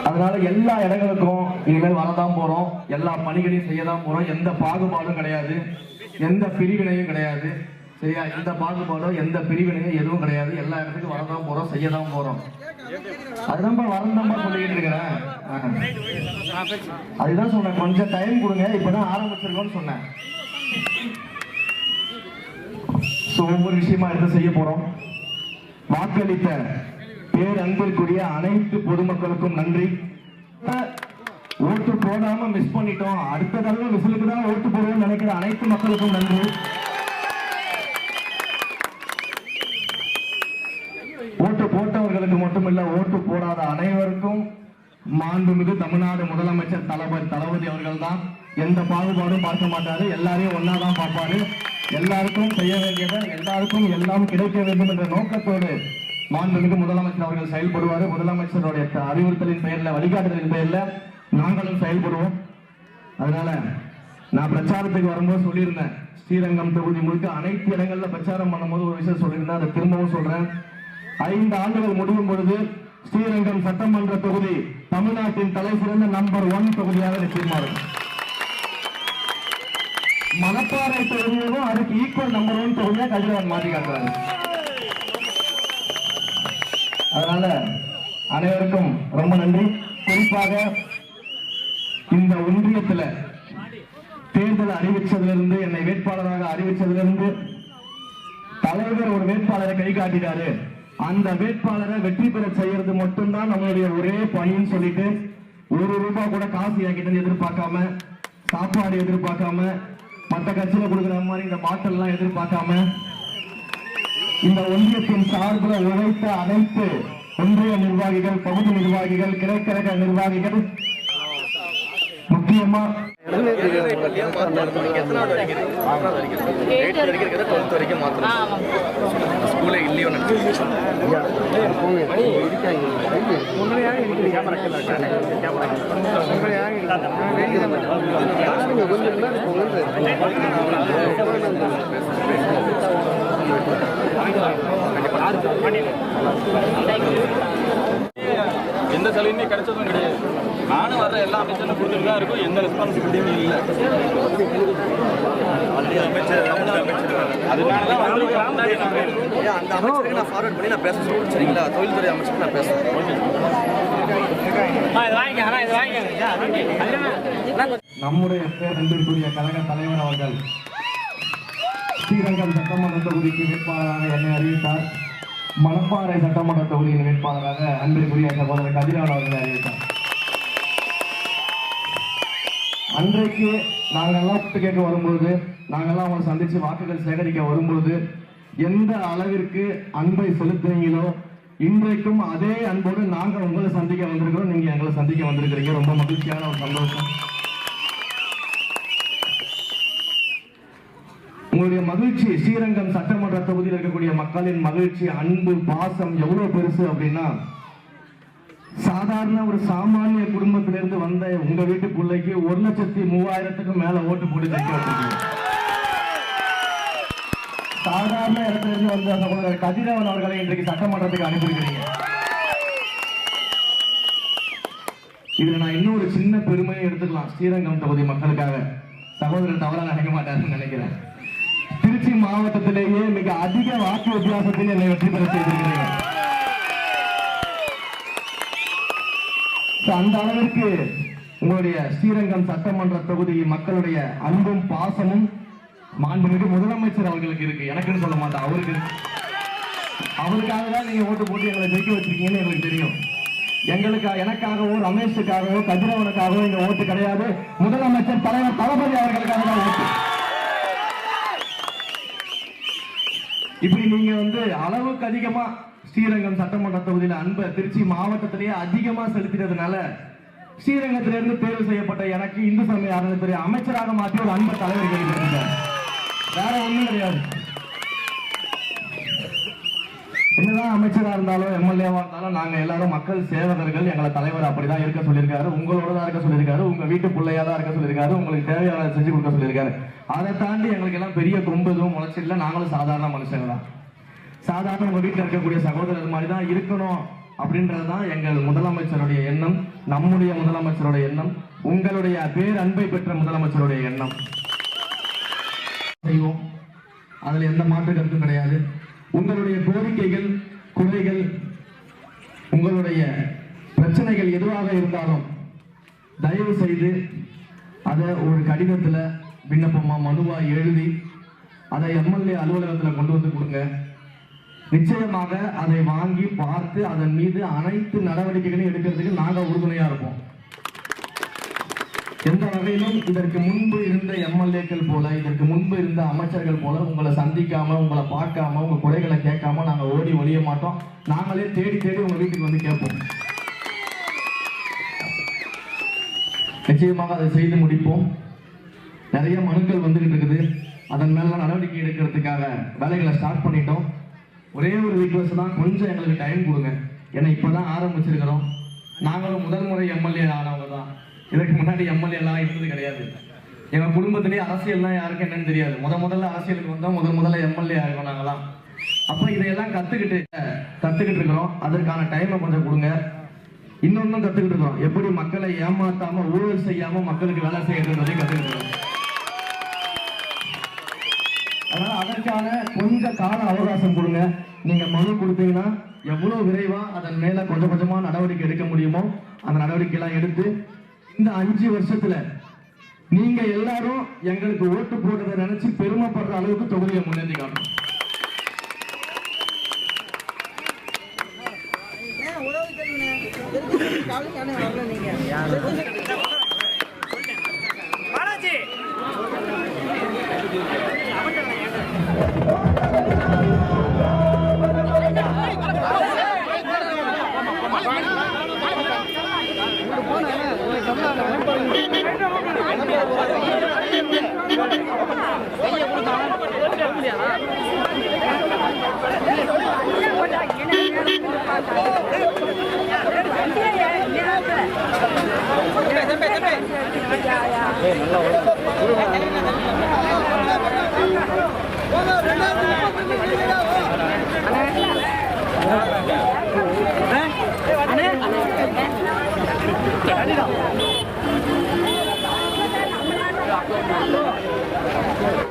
அதனால எல்லா இடங்களுக்கும் இனிமேல் வரதான் போறோம், எல்லா பணிகளையும் செய்யதான் போறோம். எந்த பாகுபாடும் கிடையாது, எந்த பிரிவினையும் கிடையாது. சரியா? எந்த பாகுபாடோ எந்த பிரிவினையும் எதுவும் கிடையாது. எல்லா இடத்துக்கும் வரதான் போறோம், செய்யதான் போறோம். அதுதான் வரந்தமா சொல்லிக்கிட்டு இருக்கிறேன். அதுதான் சொன்னேன், கொஞ்சம் டைம் கொடுங்க, இப்பதான் ஆரம்பிச்சிருக்கோம்னு சொன்னேன். ஒவ்வொரு விஷயமா எடுத்து செய்ய போறோம். வாக்களித்த பேரன்பிற்குரிய அனைத்து பொதுமக்களுக்கும் நன்றி. ஓட்டு போடாம மிஸ் பண்ணிட்டோம், அடுத்த தடவை விசிலுக்கு தான் ஓட்டு போடுவோம்னு நினைக்கிற அனைத்து மக்களுக்கும் நன்றி. ஓட்டு போட்டவர்களுக்கு மட்டுமில்ல, ஓட்டு போடாத அனைவருக்கும் மாண்புமிகு தமிழ்நாடு முதலமைச்சர் தளபதி அவர்கள் தான் எந்த பாகுபாடும் பார்க்க மாட்டாரு, எல்லாரையும் ஒன்னாதான் பார்ப்பாரு. எல்லாருக்கும் செய்ய வேண்டியதை எல்லாருக்கும் எல்லாம் கிடைக்க வேண்டும் என்ற நோக்கத்தோடு மாண்புமிகு முதலமைச்சர் அவர்கள் செயல்படுவார். முதலமைச்சருடைய அறிவுறுத்தலின் பெயர்ல, வழிகாட்டுதலின் பெயர்ல நாங்களும் செயல்படுவோம். அதனால நான் பிரச்சாரத்துக்கு வரும்போது சொல்லியிருந்தேன், ஸ்ரீரங்கம் தொகுதி முழுக்க அனைத்து இடங்கள்ல பிரச்சாரம் பண்ணும்போது ஒரு விஷயம் சொல்லியிருந்தேன், அதை திரும்பவும் சொல்றேன். 5 ஆண்டுகள் முடியும் பொழுது ஸ்ரீரங்கம் சட்டமன்ற தொகுதி தமிழ்நாட்டின் தலை சிறந்த நம்பர் 1 தொகுதியாக நிச்சயமாகும். மணப்பாறை தொகுதியும் அதுக்கு ஈக்குவல் நம்பர் 1 தொகுதியாக கதிரவன் மாற்றி காட்டுறாரு. அதனால அனைவருக்கும் ரொம்ப நன்றி. குறிப்பாக இந்த ஒன்றியத்தில் தேர்தல் அறிவிச்சதிலிருந்து, என்னை வேட்பாளராக அறிவிச்சதிலிருந்து தலைவர் ஒரு வேட்பாளரை கை காட்டிட்டாரு, அந்த வேட்பாளரை வெற்றி பெற செய்யறது மட்டும்தான் நம்மளுடைய ஒரே பணின்னு சொல்லிட்டு, ₹1 கூட காசு என்கிட்ட எதிர்பார்க்காம, சாப்பாடு எதிர்பார்க்காம, மற்ற கட்சியில கொடுக்குற மாதிரி இந்த பாட்டில் எல்லாம் எதிர்பார்க்காம, இந்த ஒன்றியத்தின் சார்பில் உழைத்த அனைத்து ஒன்றிய நிர்வாகிகள், பகுதி நிர்வாகிகள், கிளைக்கழக நிர்வாகிகள், முக்கியமா எந்த சலுகையுமே கிடைச்சதும் கிடையாது. நானும் வர்ற எல்லா அமைச்சரும் கொடுத்துட்டு தான் இருக்கும், எந்த ரெஸ்பான்சிபிலிட்டியும் இல்லை. அதனாலதான் அந்த அமைச்சருக்கு நான் ஃபார்வர்ட் பண்ணி நான் பேச சொல்றேன். சரிங்களா? தொழில்துறை அமைச்சருக்கு நான் பேசுறேன். நம்முடைய பேரன்பிற்குரிய கழக தலைவர் அவர்கள் ஸ்ரீரங்கம் சட்டமன்ற தொகுதிக்கு வேட்பாளராக என்னை அறிவித்தார். மணப்பாறை சட்டமன்ற தொகுதியின் வேட்பாளராக அன்பிற்குரிய சகோதரர் கதிரவன் அவர்களை அறிவித்தார். அன்றைக்கு நாங்கெல்லாம் ஓட்டு கேட்க வரும்போது, நாங்கெல்லாம் அவங்களை சந்திச்சு வாக்குகள் சேகரிக்க வரும்போது எந்த அளவிற்கு அன்பை செலுத்துறீங்களோ, இன்றைக்கும் அதே அன்போடு நாங்கள் உங்களை சந்திக்க வந்திருக்கிறோம், நீங்க எங்களை சந்திக்க வந்திருக்கிறீங்க. ரொம்ப மகிழ்ச்சியான ஒரு சந்தோஷம். உங்களுடைய மகிழ்ச்சி, ஸ்ரீரங்கம் சட்டமன்ற தொகுதியில் இருக்கக்கூடிய மக்களின் மகிழ்ச்சி, அன்பு, பாசம் எவ்வளவு பெருசு அப்படின்னா, சாதாரண ஒரு சாமானிய குடும்பத்திலிருந்து வந்த உங்க வீட்டு பிள்ளைக்கு 1,03,000க்கும் மேல ஓட்டு போட்டு தைக்க வச்சிருக்கீங்க. சாதாரண இடத்திலிருந்து வந்த சகோதரர் கதிரவன் அவர்களை இன்றைக்கு சட்டமன்றத்துக்கு அனுப்பியிருக்கிறீங்க. இதுல நான் இன்னொரு சின்ன பெருமையை எடுத்துக்கலாம் ஸ்ரீரங்கம் தொகுதி மக்களுக்காக. சகோதரர் தவறா நினைக்க மாட்டாருன்னு நினைக்கிறேன். திருச்சி மாவட்டத்திலேயே மிக அதிக வாக்கு வித்தியாசத்தில் என்னை வெற்றி பெற செய்திருக்கிறீர்கள். அந்த அளவிற்கு உங்களுடைய ஸ்ரீரங்கம் சட்டமன்ற தொகுதி மக்களுடைய அன்பும் பாசமும் மாண்புமிகு முதலமைச்சர் அவர்களுக்கு இருக்கு. எனக்குன்னு சொல்ல மாட்டேன், அவருக்கு இருக்கு. அவருக்காக தான் நீங்க ஓட்டு போட்டு எங்களை ஜெயிக்க வச்சிருக்கீங்கன்னு எங்களுக்கு தெரியும். எனக்காகவோ, ரமேஷுக்காகவோ, கதிரவனுக்காகவோ இந்த ஓட்டு கிடையாது. முதலமைச்சர் தலைவர் தளபதி அவர்களுக்காக தான் ஓட்டு. இப்படி நீங்க அளவுக்கு அதிகமா ஸ்ரீரங்கம் சட்டமன்ற தொகுதியில அன்பை திருச்சி மாவட்டத்திலேயே அதிகமா செலுத்தினதுனால ஸ்ரீரங்கத்திலிருந்து தேர்வு செய்யப்பட்ட எனக்கு இந்து சமய அறநிலையத்துறை அமைச்சராக மாற்றி ஒரு அன்பை தலைவர் கேள்விப்பட்டார். வேற ஒண்ணும் கிடையாது. என்னதான் அமைச்சரா இருந்தாலும் எம்எல்ஏவா இருந்தாலும் நாங்க எல்லாரும் மக்கள் சேவகர்கள். எங்களை தலைவர் அப்படிதான் இருக்க சொல்லியிருக்காரு, உங்களோட தான் இருக்க சொல்லியிருக்காரு, உங்க வீட்டு பிள்ளையா தான் இருக்க சொல்லியிருக்காரு, உங்களுக்கு தேவையான செஞ்சு கொடுக்க சொல்லியிருக்காரு. அதை தாண்டி எங்களுக்கு எல்லாம் பெரிய கொம்பு எதுவும் முளைச்சில்ல. நாங்களும் சாதாரண மனுஷங்க தான். சாதாரண உங்க வீட்டில் இருக்கக்கூடிய சகோதரர் மாதிரி தான் இருக்கணும் அப்படின்றதுதான் எங்கள் முதலமைச்சருடைய எண்ணம். நம்முடைய முதலமைச்சருடைய எண்ணம், உங்களுடைய பேரன்பை பெற்ற முதலமைச்சருடைய எண்ணம். செய்வோம், அதுல எந்த மாற்று கருத்தும் கிடையாது. உங்களுடைய கோரிக்கைகள், குறைகள், உங்களுடைய பிரச்சனைகள் எதுவாக இருந்தாலும் தயவு செய்து அதை ஒரு கடிதத்துல விண்ணப்பமா மனுவா எழுதி அதை எம்எல்ஏ அலுவலகத்தில் கொண்டு வந்து கொடுங்க. நிச்சயமாக அதை வாங்கி பார்த்து அதன் மீது அனைத்து நடவடிக்கைகளையும் எடுக்கிறதுக்கு நாங்க உறுதுணையா இருப்போம். எந்த வகையிலும் இதற்கு முன்பு இருந்த எம்எல்ஏக்கள் போல, இதற்கு முன்பு இருந்த அமைச்சர்கள் போல உங்களை சந்திக்காம, உங்களை பார்க்காம, உங்க குறைகளை கேட்காம நாங்க ஓடி ஒழிய மாட்டோம். நாங்களே தேடி தேடி உங்க வீட்டுக்கு வந்து கேட்போம். நிச்சயமாக அதை செய்து முடிப்போம். நிறைய மனுக்கள் வந்துகிட்டு இருக்குது. அதன் மேல நடவடிக்கை எடுக்கிறதுக்காக வேலைகளை ஸ்டார்ட் பண்ணிட்டோம். ஒரே ஒரு ரிக்வெஸ்ட் தான், கொஞ்சம் எங்களுக்கு டைம் கொடுங்க. ஏன்னா இப்பதான் ஆரம்பிச்சிருக்கிறோம். நாங்களும் முதல் முறை எம்எல்ஏ ஆனவங்க தான். இதற்கு முன்னாடி எம்எல்ஏ எல்லாம் இருந்தது கிடையாது. எங்க குடும்பத்திலேயே அரசியல்லாம் யாருக்கும் என்னன்னு தெரியாது. முதல்ல அரசியலுக்கு வந்தோம், முதல்ல எம்எல்ஏ ஆகிறோம் நாங்களாம். அப்ப இதையெல்லாம் கத்துக்கிட்டு இருக்கிறோம். அதற்கான டைமை கொஞ்சம் கொடுங்க. இன்னொன்னும் கத்துக்கிட்டு இருக்கோம், எப்படி மக்களை ஏமாத்தாம ஊழல் செய்யாம மக்களுக்கு வேலை செய்யறதுன்றதையும் கத்துக்கிட்டு இருக்கோம். அதனால அதற்கான கொஞ்சம் கால அவகாசம் கொடுங்க. நீங்க மனு கொடுத்தீங்கன்னா எவ்வளவு விரைவா அதன் மேல கொஞ்சம் கொஞ்சமா நடவடிக்கை எடுக்க முடியுமோ அந்த நடவடிக்கை எல்லாம் எடுத்து இந்த 5 வருஷத்துல நீங்க எல்லாரும் எங்களுக்கு ஓட்டு போட்டதை நினைச்சு பெருமைப்படுற அளவுக்கு தொகுதியை முன்னேற்றி காட்டணும். நல்லா